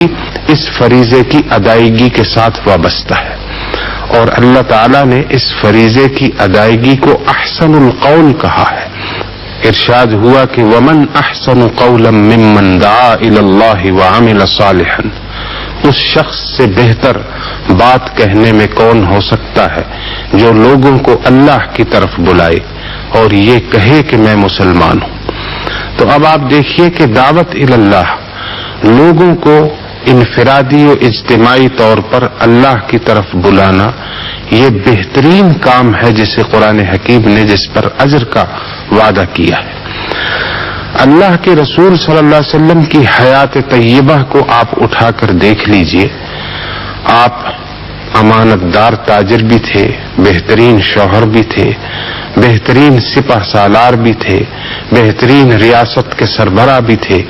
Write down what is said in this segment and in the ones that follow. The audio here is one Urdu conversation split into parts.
اس فریضے کی ادائیگی کے ساتھ وابستہ ہے، اور اللہ تعالیٰ نے اس فریضے کی ادائیگی کو احسن القول کہا ہے۔ ارشاد ہوا کہ ومن احسن قولا ممن دعا الی اللہ وعمل صالحا، اس شخص سے بہتر بات کہنے میں کون ہو سکتا ہے جو لوگوں کو اللہ کی طرف بلائے اور یہ کہے کہ میں مسلمان ہوں۔ تو اب آپ دیکھیے کہ دعوت الی اللہ، لوگوں کو انفرادی و اجتماعی طور پر اللہ کی طرف بلانا، یہ بہترین کام ہے جسے قرآن حکیم نے جس پر اجر کا وعدہ کیا ہے۔ اللہ کے رسول صلی اللہ علیہ وسلم کی حیات طیبہ کو آپ اٹھا کر دیکھ لیجئے۔ آپ امانت دار تاجر بھی تھے، بہترین شوہر بھی تھے، بہترین سپہ سالار بھی تھے، بہترین ریاست کے سربراہ بھی تھے۔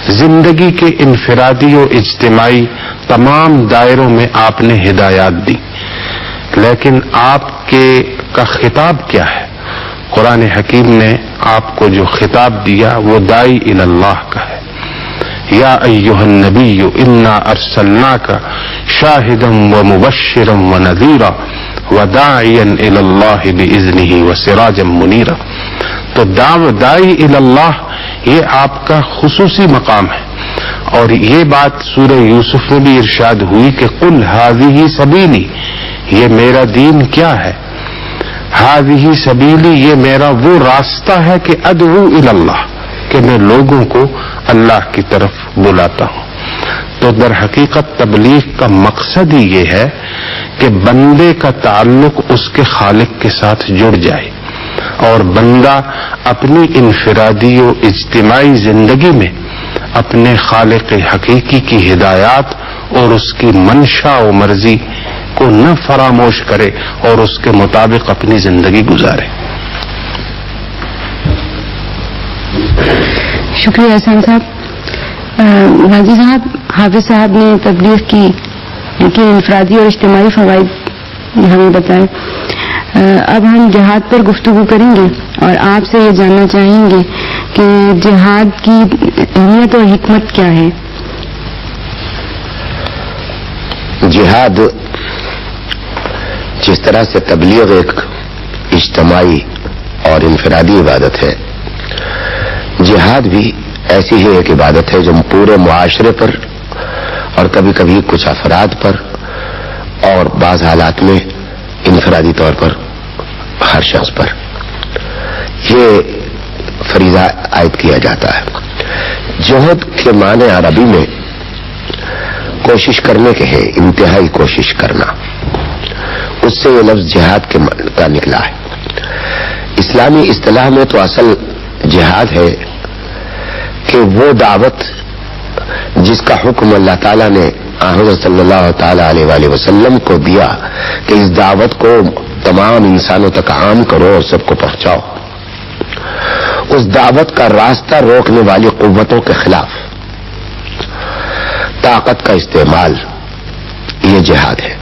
زندگی کے انفرادی و اجتماعی تمام دائروں میں آپ نے ہدایات دی، لیکن آپ کا خطاب کیا ہے؟ قرآن حکیم نے آپ کو جو خطاب دیا وہ داعی الی اللہ کا ہے۔ یا ایھا النبی انا ارسلناک شاہدا ومبشرا ونذیرا وداعیا الی اللہ باذنہ وسراجا منیرا۔ تو داعی الی اللہ یہ آپ کا خصوصی مقام ہے، اور یہ بات سورہ یوسف میں بھی ارشاد ہوئی کہ قل ھذہ سبیلی، یہ میرا دین کیا ہے؟ ھذہ سبیلی، یہ میرا وہ راستہ ہے کہ ادعو الی اللہ، کہ میں لوگوں کو اللہ کی طرف بلاتا ہوں۔ تو در حقیقت تبلیغ کا مقصد ہی یہ ہے کہ بندے کا تعلق اس کے خالق کے ساتھ جڑ جائے، اور بندہ اپنی انفرادی و اجتماعی زندگی میں اپنے خالق حقیقی کی ہدایات اور اس کی منشا و مرضی کو نہ فراموش کرے اور اس کے مطابق اپنی زندگی گزارے۔ شکریہ احسان صاحب۔ غازی صاحب، حافظ صاحب نے تبلیغ کی انفرادی اور اجتماعی فوائد ہمیں بتائے۔ اب ہم جہاد پر گفتگو کریں گے اور آپ سے یہ جاننا چاہیں گے کہ جہاد کی اہمیت اور حکمت کیا ہے؟ جہاد جس طرح سے تبلیغ ایک اجتماعی اور انفرادی عبادت ہے، جہاد بھی ایسی ہی ایک عبادت ہے جو پورے معاشرے پر اور کبھی کبھی کچھ افراد پر اور بعض حالات میں انفرادی طور پر ہر شخص پر یہ فریضہ عائد کیا جاتا ہے۔ جہد کے معنی عربی میں کوشش کرنے کے ہیں، انتہائی کوشش کرنا، اس سے یہ لفظ جہاد کا نکلا ہے۔ اسلامی اصطلاح میں تو اصل جہاد ہے کہ وہ دعوت جس کا حکم اللہ تعالیٰ نے حضرت صلی اللہ تعالی علیہ وآلہ وسلم کو دیا کہ اس دعوت کو تمام انسانوں تک عام کرو اور سب کو پہنچاؤ، اس دعوت کا راستہ روکنے والی قوتوں کے خلاف طاقت کا استعمال، یہ جہاد ہے۔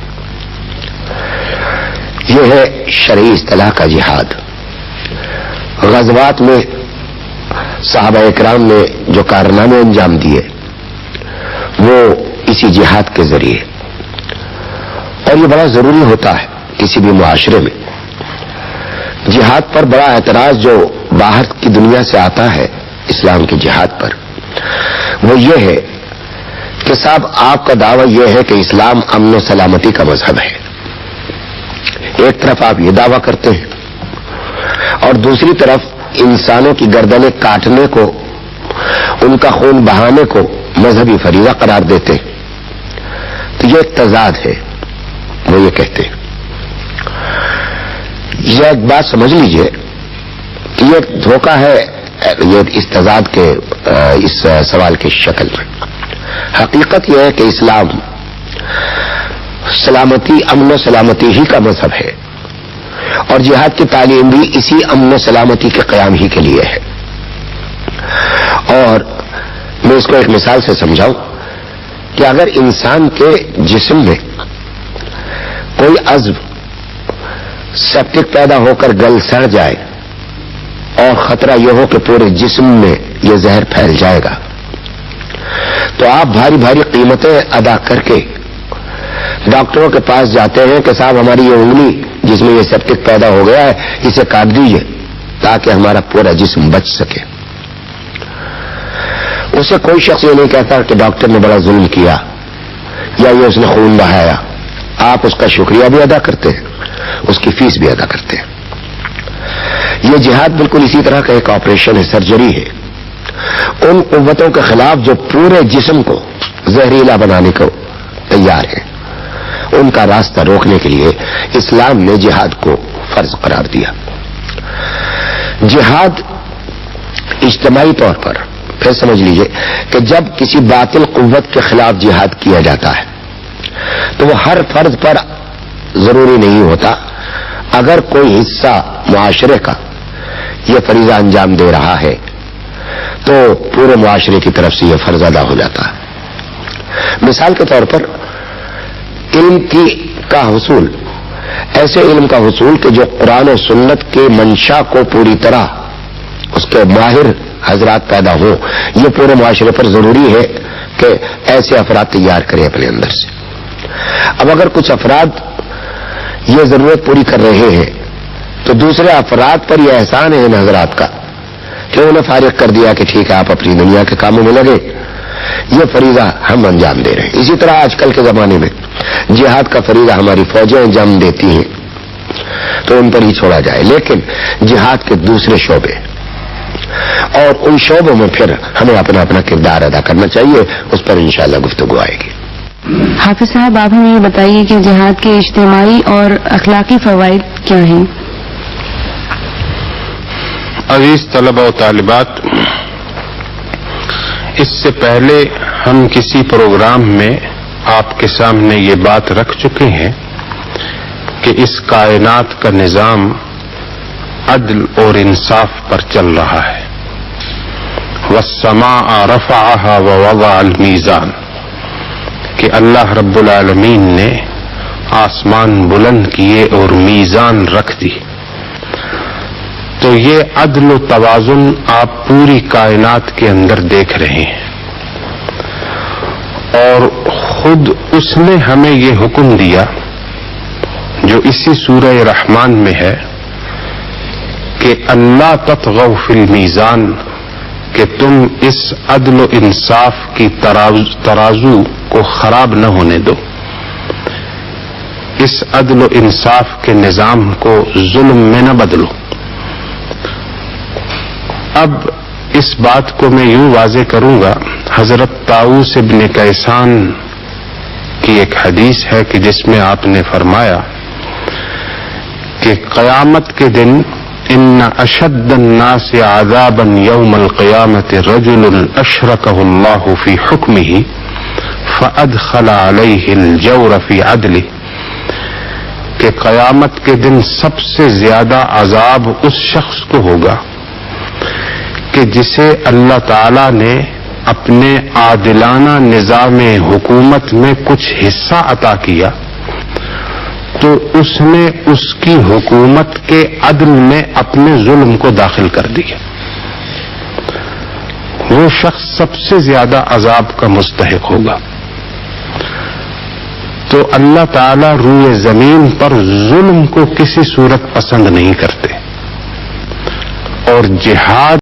یہ ہے شرعی اصطلاح کا جہاد۔ غزوات میں صحابہ اکرام نے جو کارنامے انجام دیے وہ اسی جہاد کے ذریعے، اور یہ بڑا ضروری ہوتا ہے کسی بھی معاشرے میں۔ جہاد پر بڑا اعتراض جو باہر کی دنیا سے آتا ہے اسلام کے جہاد پر، وہ یہ ہے کہ صاحب آپ کا دعویٰ یہ ہے کہ اسلام امن و سلامتی کا مذہب ہے۔ ایک طرف آپ یہ دعویٰ کرتے ہیں اور دوسری طرف انسانوں کی گردنیں کاٹنے کو، ان کا خون بہانے کو مذہبی فریضہ قرار دیتے ہیں۔ تو یہ ایک تضاد ہے، وہ یہ کہتے ہیں۔ یہ ایک بات سمجھ لیجئے کہ یہ ایک دھوکہ ہے یہ اس تضاد کے اس سوال کی شکل میں۔ حقیقت یہ ہے کہ اسلام سلامتی، امن و سلامتی ہی کا مذہب ہے، اور جہاد کی تعلیم بھی اسی امن و سلامتی کے قیام ہی کے لیے ہے۔ اور میں اس کو ایک مثال سے سمجھاؤں کہ اگر انسان کے جسم میں کوئی عضو سیپٹک پیدا ہو کر گل سڑ جائے اور خطرہ یہ ہو کہ پورے جسم میں یہ زہر پھیل جائے گا، تو آپ بھاری بھاری قیمتیں ادا کر کے ڈاکٹروں کے پاس جاتے ہیں کہ صاحب ہماری یہ انگلی جس میں یہ سیپٹک پیدا ہو گیا ہے اسے کاٹ دیجیے تاکہ ہمارا پورا جسم بچ سکے. اسے کوئی شخص یہ نہیں کہتا کہ ڈاکٹر نے بڑا ظلم کیا یا یہ اس نے خون بہایا. آپ اس کا شکریہ بھی ادا کرتے ہیں, اس کی فیس بھی ادا کرتے ہیں. یہ جہاد بالکل اسی طرح کا ایک آپریشن ہے, سرجری ہے. ان قوتوں کے خلاف جو پورے جسم کو زہریلا بنانے کو تیار ہیں, ان کا راستہ روکنے کے لیے اسلام نے جہاد کو فرض قرار دیا. جہاد اجتماعی طور پر, پھر سمجھ لیجئے کہ جب کسی باطل قوت کے خلاف جہاد کیا جاتا ہے تو وہ ہر فرد پر ضروری نہیں ہوتا. اگر کوئی حصہ معاشرے کا یہ فریضہ انجام دے رہا ہے تو پورے معاشرے کی طرف سے یہ فرض ادا ہو جاتا ہے. مثال کے طور پر علم کا حصول, ایسے علم کا حصول کہ جو قرآن و سنت کے منشا کو پوری طرح اس کے ماہر حضرات پیدا ہوں, یہ پورے معاشرے پر ضروری ہے کہ ایسے افراد تیار کریں اپنے اندر سے. اب اگر کچھ افراد یہ ضرورت پوری کر رہے ہیں تو دوسرے افراد پر یہ احسان ہے ان حضرات کا کہ انہیں فارغ کر دیا کہ ٹھیک ہے آپ اپنی دنیا کے کاموں میں لگے, یہ فریضہ ہم انجام دے رہے ہیں. اسی طرح آج کل کے زمانے میں جہاد کا فریضہ ہماری فوجیں انجام دیتی ہیں تو ان پر ہی چھوڑا جائے, لیکن جہاد کے دوسرے شعبے اور ان شعبوں میں پھر ہمیں اپنا اپنا کردار ادا کرنا چاہیے, اس پر انشاءاللہ گفتگو آئے گی. حافظ صاحب, آپ ہمیں یہ بتائیے کہ جہاد کے اجتماعی اور اخلاقی فوائد کیا ہیں؟ عزیز طلبہ و طالبات, اس سے پہلے ہم کسی پروگرام میں آپ کے سامنے یہ بات رکھ چکے ہیں کہ اس کائنات کا نظام عدل اور انصاف پر چل رہا ہے. والسماء رفعها ووضع الميزان, کہ اللہ رب العالمین نے آسمان بلند کیے اور میزان رکھ دی. تو یہ عدل و توازن آپ پوری کائنات کے اندر دیکھ رہے ہیں, اور خود اس نے ہمیں یہ حکم دیا جو اسی سورہ رحمان میں ہے کہ اللہ تطغوا فی المیزان, کہ تم اس عدل و انصاف کی ترازو کو خراب نہ ہونے دو, اس عدل و انصاف کے نظام کو ظلم میں نہ بدلو. اب اس بات کو میں یوں واضح کروں گا, حضرت طاؤوس ابن کیسان کی ایک حدیث ہے کہ جس میں آپ نے فرمایا کہ قیامت کے دن ان اشد الناس عذابا یوم القیامت رجل اشرکہ اللہ فی حکمہ فادخل علیہ الجور فی عدلہ, کہ قیامت کے دن سب سے زیادہ عذاب اس شخص کو ہوگا کہ جسے اللہ تعالی نے اپنے عادلانہ نظام حکومت میں کچھ حصہ عطا کیا تو اس نے اس کی حکومت کے عدل میں اپنے ظلم کو داخل کر دیا. وہ شخص سب سے زیادہ عذاب کا مستحق ہوگا. تو اللہ تعالی روئے زمین پر ظلم کو کسی صورت پسند نہیں کرتے, اور جہاد